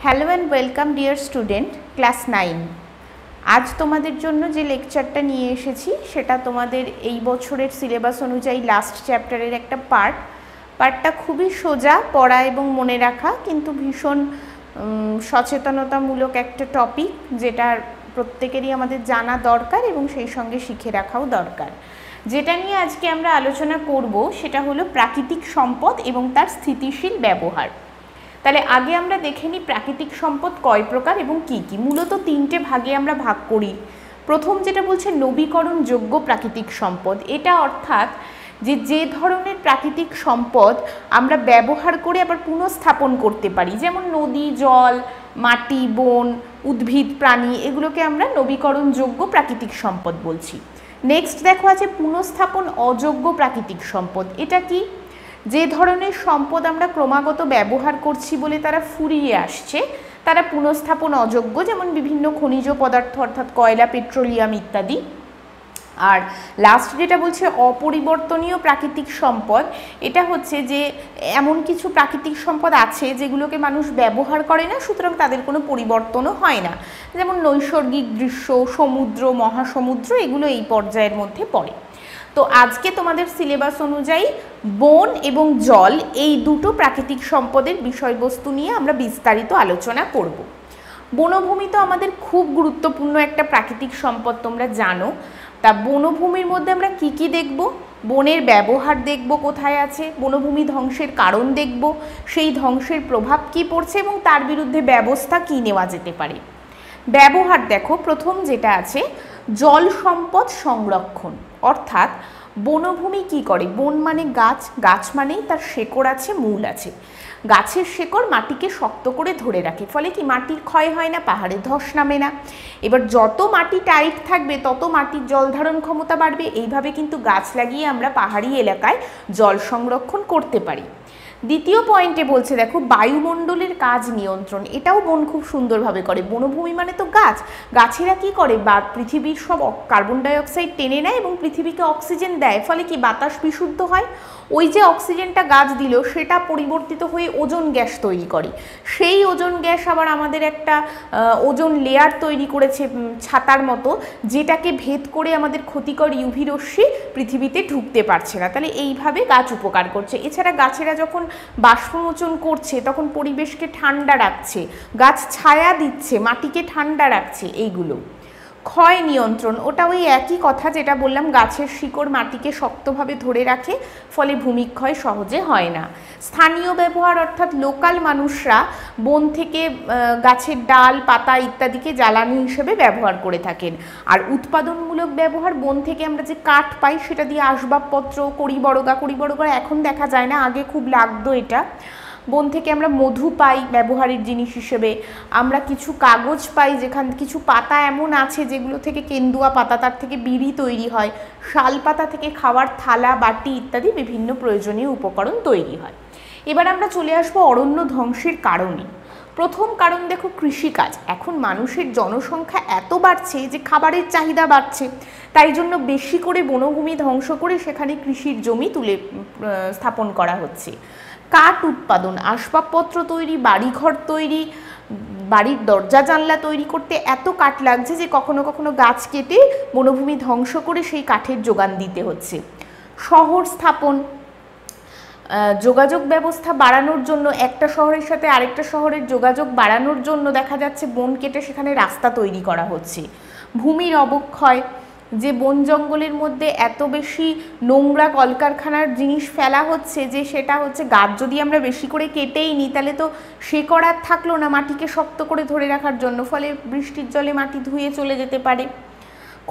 Hello and welcome dear student class 9। আজ তোমাদের জন্য যে লেকচারটা নিয়ে এসেছি সেটা তোমাদের এই বছরের সিলেবাস অনুযায়ী লাস্ট চ্যাপ্টারের একটা পার্টটা খুবই সোজা পড়া এবং মনে রাখা, কিন্তু ভীষণ সচেতনতামূলক একটা টপিক যেটা প্রত্যেকেরই আমাদের জানা দরকার এবং সেই সঙ্গে শিখে রাখাও দরকার। যেটা নিয়ে আজকে আমরা আলোচনা করব সেটা হলো প্রাকৃতিক সম্পদ এবং তার স্থিতিশীল ব্যবহার। তাহলে আগে আমরা দেখে নিই প্রাকৃতিক সম্পদ কয় প্রকার এবং কি কি। মূলত তিনটে ভাগে আমরা ভাগ করি। প্রথম যেটা বলছে নবীকরণযোগ্য প্রাকৃতিক সম্পদ, এটা অর্থাৎ যে ধরনের প্রাকৃতিক সম্পদ আমরা ব্যবহার করে আবার পুনঃস্থাপন করতে পারি, যেমন নদী, জল, মাটি, বন, উদ্ভিদ, প্রাণী, এগুলোকে আমরা নবীকরণযোগ্য প্রাকৃতিক সম্পদ বলছি। নেক্সট দেখো আছে পুনঃস্থাপন অযোগ্য প্রাকৃতিক সম্পদ। এটা কি? যে ধরনের সম্পদ আমরা ক্রমাগত ব্যবহার করছি বলে তারা ফুরিয়ে আসছে, তারা পুনঃস্থাপন অযোগ্য, যেমন বিভিন্ন খনিজ পদার্থ অর্থাৎ কয়লা, পেট্রোলিয়াম ইত্যাদি। আর লাস্ট যেটা বলছে অপরিবর্তনীয় প্রাকৃতিক সম্পদ, এটা হচ্ছে যে এমন কিছু প্রাকৃতিক সম্পদ আছে যেগুলোকে মানুষ ব্যবহার করে না, সুতরাং তাদের কোনো পরিবর্তনও হয় না, যেমন নৈসর্গিক দৃশ্য, সমুদ্র, মহাসমুদ্র, এগুলো এই পর্যায়ের মধ্যে পড়ে। তো আজকে তোমাদের সিলেবাস অনুযায়ী বন এবং জল এই দুটো প্রাকৃতিক সম্পদের বিষয়বস্তু নিয়ে আমরা বিস্তারিত আলোচনা করব। বনভূমি তো আমাদের খুব গুরুত্বপূর্ণ একটা প্রাকৃতিক সম্পদ, তোমরা জানো। তা বনভূমির মধ্যে আমরা কি কি দেখব? বনের ব্যবহার দেখব, কোথায় আছে, বনভূমি ধ্বংসের কারণ দেখব, সেই ধ্বংসের প্রভাব কি পড়ছে এবং তার বিরুদ্ধে ব্যবস্থা কি নেওয়া যেতে পারে। ব্যবহার দেখো, প্রথম যেটা আছে জল সম্পদ সংরক্ষণ, অর্থাৎ বনভূমি কি করে? বন মানে গাছ, গাছ মানেই তার শেকড় আছে, মূল আছে। গাছের শেকড় মাটিকে শক্ত করে ধরে রাখে, ফলে কি মাটির ক্ষয় হয় না, পাহাড়ে ধস নামে না। এবার যত মাটি টাইট থাকবে তত মাটির জল ধারণ ক্ষমতা বাড়বে। এইভাবে কিন্তু গাছ লাগিয়ে আমরা পাহাড়ি এলাকায় জল সংরক্ষণ করতে পারি। দ্বিতীয় পয়েন্টে বলছে দেখো বায়ুমণ্ডলের কাজ নিয়ন্ত্রণ, এটাও বন খুব সুন্দরভাবে করে। বনভূমি মানে তো গাছ, গাছেরা কি করে? বা পৃথিবীর সব কার্বন ডাইঅক্সাইড টেনে নেয় এবং পৃথিবীকে অক্সিজেন দেয়, ফলে কি বাতাস বিশুদ্ধ হয়। ওই যে অক্সিজেনটা গাছ দিল সেটা পরিবর্তিত হয়ে ওজোন গ্যাস তৈরি করে, সেই ওজোন গ্যাস আবার আমাদের একটা ওজোন লেয়ার তৈরি করেছে ছাতার মতো, যেটাকে ভেদ করে আমাদের ক্ষতিকর ইউভি রশ্মি পৃথিবীতে ঢুকতে পারছে না। তাহলে এইভাবে গাছ উপকার করছে। এছাড়া গাছেরা যখন বাষ্পমোচন করছে তখন পরিবেশকে ঠান্ডা রাখছে, গাছ ছায়া দিচ্ছে, মাটিকে ঠান্ডা রাখছে। এইগুলো ক্ষয় নিয়ন্ত্রণ, ওটা ওই একই কথা যেটা বললাম, গাছের শিকড় মাটিকে শক্তভাবে ধরে রাখে, ফলে ভূমিক্ষয় সহজে হয় না। স্থানীয় ব্যবহার অর্থাৎ লোকাল মানুষরা বন থেকে গাছের ডাল, পাতা ইত্যাদিকে জ্বালানি হিসেবে ব্যবহার করে থাকেন। আর উৎপাদনমূলক ব্যবহার, বন থেকে আমরা যে কাঠ পাই সেটা দিয়ে আসবাবপত্র, কড়িবরগা এখন দেখা যায় না, আগে খুব লাগতো এটা। বন থেকে আমরা মধু পাই ব্যবহারের জিনিস হিসেবে, আমরা কিছু কাগজ পাই, যেখান কিছু পাতা এমন আছে যেগুলো থেকে কেন্দুয়া পাতা, তার থেকে বিড়ি তৈরি হয়। শাল পাতা থেকে খাওয়ার থালা, বাটি ইত্যাদি বিভিন্ন প্রয়োজনীয় উপকরণ তৈরি হয়। এবার আমরা চলে আসবো অরণ্য ধ্বংসের কারণে। প্রথম কারণ দেখো কৃষিকাজ। এখন মানুষের জনসংখ্যা এত বাড়ছে যে খাবারের চাহিদা বাড়ছে, তাই জন্য বেশি করে বনভূমি ধ্বংস করে সেখানে কৃষির জমি তুলে স্থাপন করা হচ্ছে। কাঠ উৎপাদন, আসবাবপত্র তৈরি, বাড়িঘর তৈরি, বাড়ির দরজা জানলা তৈরি করতে এত কাঠ লাগছে যে কখনো কখনো গাছ কেটে বনভূমি ধ্বংস করে সেই কাঠের যোগান দিতে হচ্ছে। শহর স্থাপন, যোগাযোগ ব্যবস্থা বাড়ানোর জন্য, একটা শহরের সাথে আরেকটা শহরের যোগাযোগ বাড়ানোর জন্য দেখা যাচ্ছে বন কেটে সেখানে রাস্তা তৈরি করা হচ্ছে। ভূমির অবক্ষয়, যে বন জঙ্গলের মধ্যে এত বেশি নোংরা কলকারখানার জিনিস ফেলা হচ্ছে যে সেটা হচ্ছে গাছ যদি আমরা বেশি করে কেটেই নিই তাহলে তো শেকড় আর থাকলো না মাটিকে শক্ত করে ধরে রাখার জন্য, ফলে বৃষ্টির জলে মাটি ধুয়ে চলে যেতে পারে।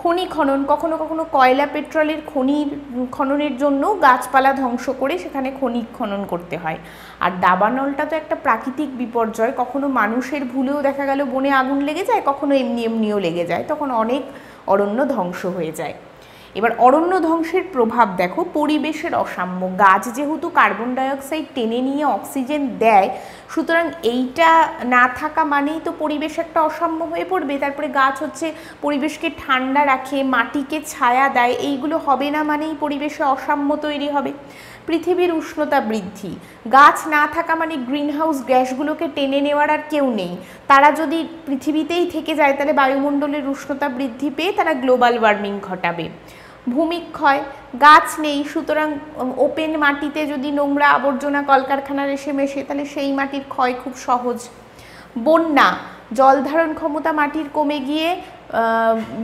খনি খনন, কখনো কখনো কয়লা, পেট্রোলের খননের জন্য গাছপালা ধ্বংস করে সেখানে খনি খনন করতে হয়। আর দাবানলটা তো একটা প্রাকৃতিক বিপর্যয়, কখনো মানুষের ভুলেও দেখা গেল বনে আগুন লেগে যায়, কখনো এমনিও লেগে যায়, তখন অনেক অরণ্য ধ্বংস হয়ে যায়। এবার অরণ্য ধ্বংসের প্রভাব দেখো পরিবেশের অসাম্য। গাছ যেহেতু কার্বন ডাইঅক্সাইড টেনে নিয়ে অক্সিজেন দেয়, সুতরাং এইটা না থাকা মানেই তো পরিবেশ একটা অসাম্য হয়ে পড়বে। তারপরে গাছ হচ্ছে পরিবেশকে ঠান্ডা রাখে, মাটিকে ছায়া দেয়, এইগুলো হবে না মানেই পরিবেশে অসাম্য তৈরি হবে। পৃথিবীর উষ্ণতা বৃদ্ধি, গাছ না থাকা মানে গ্রিন হাউস গ্যাসগুলোকে টেনে নেওয়ার আর কেউ নেই, তারা যদি পৃথিবীতেই থেকে যায় তাহলে বায়ুমণ্ডলের উষ্ণতা বৃদ্ধি পেয়ে তারা গ্লোবাল ওয়ার্মিং ঘটাবে। ভূমিক্ষয়, গাছ নেই সুতরাং ওপেন মাটিতে যদি নোংরা আবর্জনা কলকারখানার এসে মেশে তাহলে সেই মাটির ক্ষয় খুব সহজ। বন্যা, জল ধারণ ক্ষমতা মাটির কমে গিয়ে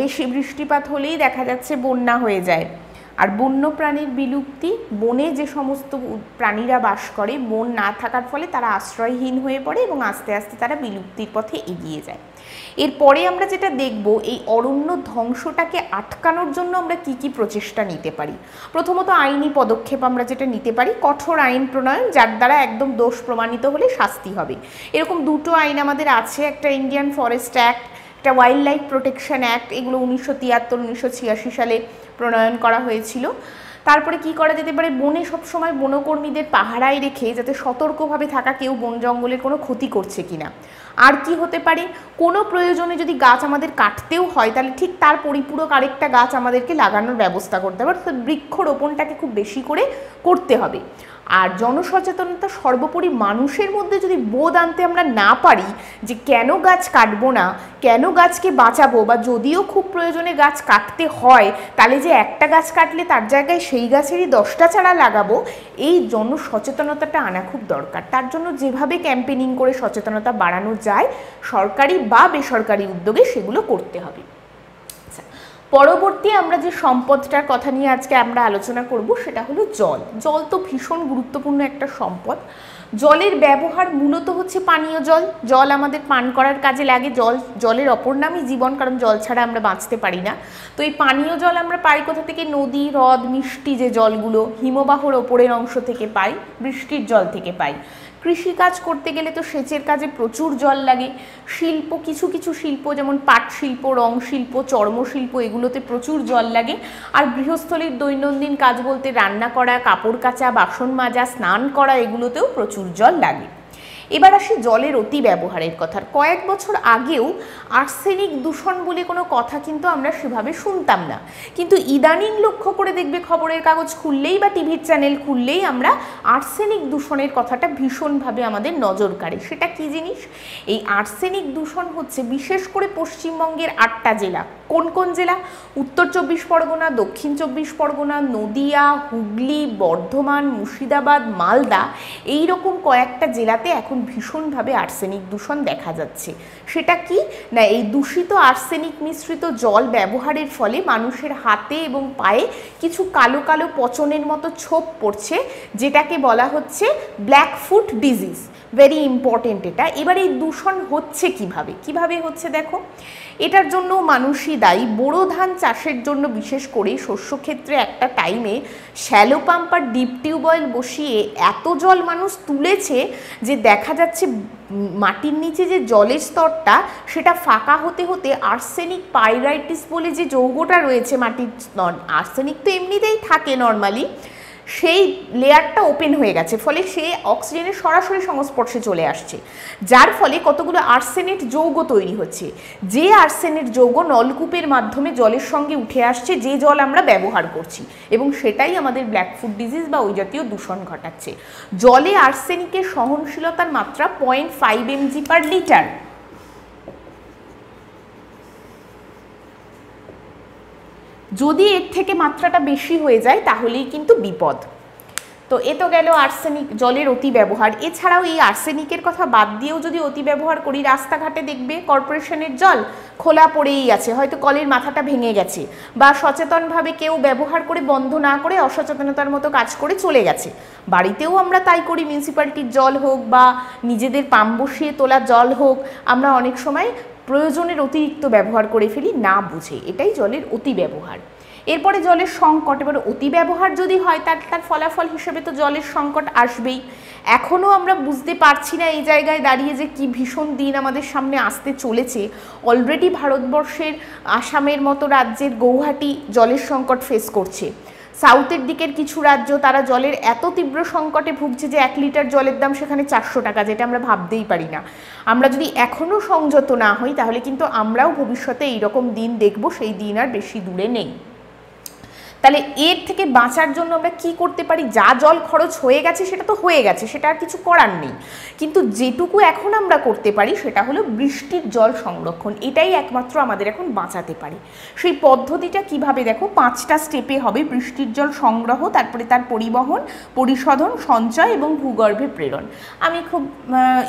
বেশি বৃষ্টিপাত হলেই দেখা যাচ্ছে বন্যা হয়ে যায়। আর বন্য প্রাণীর বিলুপ্তি, বনে যে সমস্ত প্রাণীরা বাস করে বন না থাকার ফলে তারা আশ্রয়হীন হয়ে পড়ে এবং আস্তে আস্তে তারা বিলুপ্তির পথে এগিয়ে যায়। এরপরে আমরা যেটা দেখব এই অরণ্য ধ্বংসটাকে আটকানোর জন্য আমরা কি কি প্রচেষ্টা নিতে পারি। প্রথমত আইনি পদক্ষেপ আমরা যেটা নিতে পারি, কঠোর আইন প্রণয়ন যার দ্বারা একদম দোষ প্রমাণিত হলে শাস্তি হবে। এরকম দুটো আইন আমাদের আছে, একটা ইন্ডিয়ান ফরেস্ট অ্যাক্ট, একটা ওয়াইল্ড লাইফ প্রোটেকশন অ্যাক্ট, এগুলো 1973-1986 সালে প্রণয়ন করা হয়েছিল। তারপরে কি করা যেতে পারে, বনে সবসময় বনকর্মীদের পাহারায় রেখে যাতে সতর্কভাবে থাকা কেউ বন জঙ্গলের কোনো ক্ষতি করছে কিনা। আর কি হতে পারে, কোনো প্রয়োজনে যদি গাছ আমাদের কাটতেও হয় তাহলে ঠিক তার পরিপূরক আরেকটা গাছ আমাদেরকে লাগানোর ব্যবস্থা করতে হবে, অর্থাৎ বৃক্ষরোপণটাকে খুব বেশি করে করতে হবে। আর জনসচেতনতা সর্বোপরি মানুষের মধ্যে যদি বোধ আনতে আমরা না পারি যে কেন গাছ কাটবো না, কেন গাছকে বাঁচাবো, বা যদিও খুব প্রয়োজনে গাছ কাটতে হয় তাহলে যে একটা গাছ কাটলে তার জায়গায় সেই গাছেরই 10টা চারা লাগাবো, এই জনসচেতনতাটা আনা খুব দরকার। তার জন্য যেভাবে ক্যাম্পেনিং করে সচেতনতা বাড়ানো যায় সরকারি বা বেসরকারি উদ্যোগে সেগুলো করতে হবে। পরবর্তী আমরা যে সম্পদটার কথা নিয়ে আজকে আমরা আলোচনা করব সেটা হলো জল। জল তো ভীষণ গুরুত্বপূর্ণ একটা সম্পদ। জলের ব্যবহার মূলত হচ্ছে পানীয় জল। জল আমাদের পান করার কাজে লাগে। জলের অপর নামই জীবন, কারণ জল ছাড়া আমরা বাঁচতে পারি না। তো এই পানীয় জল আমরা পাই কোথা থেকে? নদী, হ্রদ, মিষ্টি যে জলগুলো হিমবাহর ওপরের অংশ থেকে পাই, বৃষ্টির জল থেকে পাই। কৃষিকাজ করতে গেলে তো সেচের কাজে প্রচুর জল লাগে। শিল্প, কিছু কিছু শিল্প যেমন পাট শিল্প, রং শিল্প, চর্মশিল্প, এগুলোতে প্রচুর জল লাগে। আর গৃহস্থলীর দৈনন্দিন কাজ বলতে রান্না করা, কাপড় কাচা, বাসন মাজা, স্নান করা, এগুলোতেও প্রচুর জল লাগে। এবার আসি জলের অতি ব্যবহারের কথা। কয়েক বছর আগেও আর্সেনিক দূষণ বলে কোনো কথা কিন্তু আমরা সেভাবে শুনতাম না, কিন্তু ইদানিং লক্ষ্য করে দেখবে খবরের কাগজ খুললেই বা টিভির চ্যানেল খুললেই আমরা আর্সেনিক দূষণের কথাটা ভীষণভাবে আমাদের নজর কাড়ে। সেটা কি জিনিস? এই আর্সেনিক দূষণ হচ্ছে বিশেষ করে পশ্চিমবঙ্গের 8টা জেলা। কোন কোন জেলা? উত্তর 24 পরগনা, দক্ষিণ 24 পরগনা, নদিয়া, হুগলি, বর্ধমান, মুর্শিদাবাদ, মালদা, এই রকম কয়েকটা জেলাতে এখন ভীষণভাবে আর্সেনিক দূষণ দেখা যাচ্ছে। সেটা কি না, এই দূষিত আর্সেনিক মিশ্রিত জল ব্যবহারের ফলে মানুষের হাতে এবং পায়ে কিছু কালো কালো পচনের মতো ছোপ পড়ছে, যেটাকে বলা হচ্ছে black foot disease. Very important এটা। এবার এই দূষণ হচ্ছে কিভাবে হচ্ছে দেখো। এটার জন্য মানুষই দায়ী। বোরো ধান চাষের জন্য বিশেষ করে শস্যক্ষেত্রে একটা টাইমে শ্যালো পাম্প আর ডিপ টিউবওয়েল বসিয়ে এত জল মানুষ তুলেছে যে দেখা যাচ্ছে মাটির নিচে যে জলের স্তরটা সেটা ফাঁকা হতে হতে আর্সেনিক পাইরাইটিস বলে যে যৌগটা রয়েছে মাটির, আর্সেনিক তো এমনিতেই থাকে নর্মালি, সেই লেয়ারটা ওপেন হয়ে গেছে, ফলে সে অক্সিজেনের সরাসরি সংস্পর্শে চলে আসছে, যার ফলে কতগুলো আর্সেনেট যৌগ তৈরি হচ্ছে। যে আর্সেনেট যৌগ নলকূপের মাধ্যমে জলের সঙ্গে উঠে আসছে, যে জল আমরা ব্যবহার করছি, এবং সেটাই আমাদের ব্ল্যাক ফুট ডিজিজ বা ওই জাতীয় দূষণ ঘটাচ্ছে। জলে আর্সেনিকের সহনশীলতার মাত্রা 0.5 mg/লিটার। যদি এর থেকে মাত্রাটা বেশি হয়ে যায় তাহলেই কিন্তু বিপদ। তো এ তো গেল আর্সেনিক, জলের অতি ব্যবহার। এছাড়াও এই আর্সেনিকের কথা বাদ দিয়েও যদি অতি ব্যবহার করি, রাস্তাঘাটে দেখবে কর্পোরেশনের জল খোলা পড়েই আছে, হয়তো কলের মাথাটা ভেঙে গেছে, বা সচেতনভাবে কেউ ব্যবহার করে বন্ধ না করে অসচেতনতার মতো কাজ করে চলে গেছে। বাড়িতেও আমরা তাই করি, মিউনিসিপ্যালিটির জল হোক বা নিজেদের পাম্প বসিয়ে তোলা জল হোক, আমরা অনেক সময় প্রয়োজনের অতিরিক্ত ব্যবহার করে ফেলি না বুঝে। এটাই জলের অতি ব্যবহার। এরপরে জলের সংকট। এবার অতি ব্যবহার যদি হয় তার ফলাফল হিসেবে তো জলের সংকট আসবেই। এখনও আমরা বুঝতে পারছি না এই জায়গায় দাঁড়িয়ে যে কি ভীষণ দিন আমাদের সামনে আসতে চলেছে। অলরেডি ভারতবর্ষের আসামের মতো রাজ্যের গৌহাটি জলের সংকট ফেস করছে। সাউথের দিকের কিছু রাজ্য তারা জলের এত তীব্র সংকটে ভুগছে যে 1 লিটার জলের দাম সেখানে 400 টাকা, যেটা আমরা ভাবতেই পারি না। আমরা যদি এখনও সংযত না হই তাহলে কিন্তু আমরাও ভবিষ্যতে এইরকম দিন দেখব, সেই দিন আর বেশি দূরে নেই। তাহলে এর থেকে বাঁচার জন্য আমরা কি করতে পারি? যা জল খরচ হয়ে গেছে সেটা তো হয়ে গেছে, সেটা আর কিছু করার নেই, কিন্তু যেটুকু এখন আমরা করতে পারি সেটা হলো বৃষ্টির জল সংরক্ষণ। এটাই একমাত্র আমাদের এখন বাঁচাতে পারে। সেই পদ্ধতিটা কিভাবে দেখো, 5টা স্টেপে হবে বৃষ্টির জল সংগ্রহ, তারপরে তার পরিবহন, পরিশোধন, সঞ্চয় এবং ভূগর্ভে প্রেরণ। আমি খুব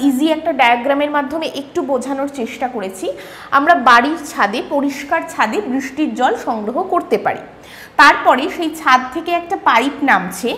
ইজি একটা ডায়াগ্রামের মাধ্যমে একটু বোঝানোর চেষ্টা করেছি। আমরা বাড়ির ছাদে, পরিষ্কার ছাদে বৃষ্টির জল সংগ্রহ করতে পারি। তারপরে সেই ছাদ থেকে একটা পাইপ নামছে,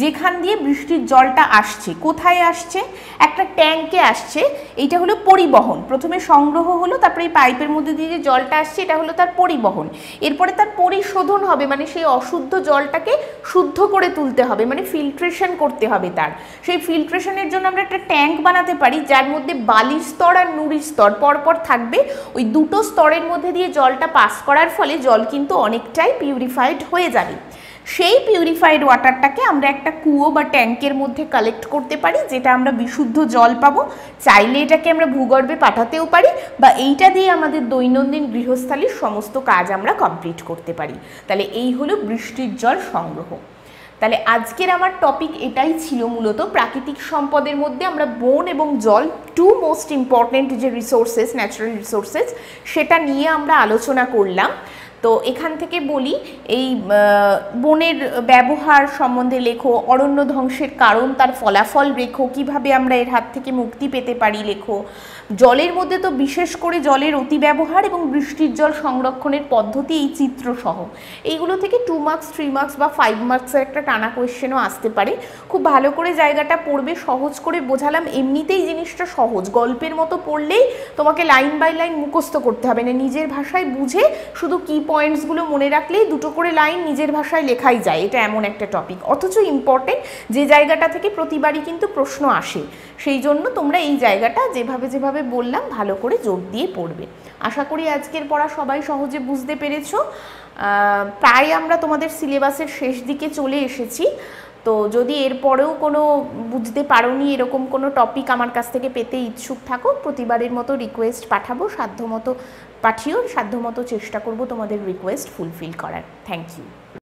যেখান দিয়ে বৃষ্টির জলটা আসছে। কোথায় আসছে? একটা ট্যাঙ্কে আসছে। এইটা হলো পরিবহন। প্রথমে সংগ্রহ হলো, তারপরে এই পাইপের মধ্যে দিয়ে যে জলটা আসছে এটা হলো তার পরিবহন। এরপরে তার পরিশোধন হবে, মানে সেই অশুদ্ধ জলটাকে শুদ্ধ করে তুলতে হবে, মানে ফিল্ট্রেশন করতে হবে তার। সেই ফিল্ট্রেশনের জন্য আমরা একটা ট্যাঙ্ক বানাতে পারি, যার মধ্যে বালির স্তর আর নুড়ির স্তর পরপর থাকবে। ওই দুটো স্তরের মধ্যে দিয়ে জলটা পাস করার ফলে জল কিন্তু অনেকটাই পিউরিফাইড হয়ে যাবে। সেই পিউরিফাইড ওয়াটারটাকে আমরা একটা কুয়ো বা ট্যাঙ্কের মধ্যে কালেক্ট করতে পারি, যেটা আমরা বিশুদ্ধ জল পাবো। চাইলে এটাকে আমরা ভূগর্ভে পাঠাতেও পারি, বা এইটা দিয়ে আমাদের দৈনন্দিন গৃহস্থালির সমস্ত কাজ আমরা কমপ্লিট করতে পারি। তাহলে এই হলো বৃষ্টির জল সংগ্রহ। তাহলে আজকের আমার টপিক এটাই ছিল মূলত। প্রাকৃতিক সম্পদের মধ্যে আমরা বন এবং জল, টু মোস্ট ইম্পর্টেন্ট যে রিসোর্সেস, ন্যাচারাল রিসোর্সেস, সেটা নিয়ে আমরা আলোচনা করলাম। তো এখান থেকে বলি, এই বনের ব্যবহার সম্বন্ধে লেখো, অরণ্য ধ্বংসের কারণ, তার ফলাফল লেখো, কিভাবে আমরা এর হাত থেকে মুক্তি পেতে পারি লেখো। জলের মধ্যে তো বিশেষ করে জলের অতিব্যবহার এবং বৃষ্টির জল সংরক্ষণের পদ্ধতি, এই চিত্রসহ। এইগুলো থেকে 2 মার্কস, 3 মার্কস বা 5 মার্কসের একটা টানা কোয়েশ্চেনও আসতে পারে। খুব ভালো করে জায়গাটা পড়বে, সহজ করে বোঝালাম। এমনিতেই জিনিসটা সহজ, গল্পের মতো পড়লেই তোমাকে লাইন বাই লাইন মুখস্থ করতে হবে না, নিজের ভাষায় বুঝে শুধু কি পয়েন্টসগুলো মনে রাখলেই 2টো করে লাইন নিজের ভাষায় লেখাই যায়। এটা এমন একটা টপিক, অথচ ইম্পর্টেন্ট, যে জায়গাটা থেকে প্রতিবারই কিন্তু প্রশ্ন আসে। সেই জন্য তোমরা এই জায়গাটা যেভাবে যেভাবে বললাম ভালো করে জোর দিয়ে পড়বে। আশা করি আজকের পড়া সবাই সহজে বুঝতে পেরেছো। প্রায় আমরা তোমাদের সিলেবাসের শেষ দিকে চলে এসেছি। তো যদি এরপরেও কোনো বুঝতে পারোনি, এরকম কোনো টপিক আমার কাছ থেকে পেতে ইচ্ছুক থাকো, প্রতিবারের মতো রিকোয়েস্ট পাঠাবো, সাধ্যমতো পাঠিও, সাধ্যমতো চেষ্টা করব তোমাদের রিকোয়েস্ট ফুলফিল করার। Thank you.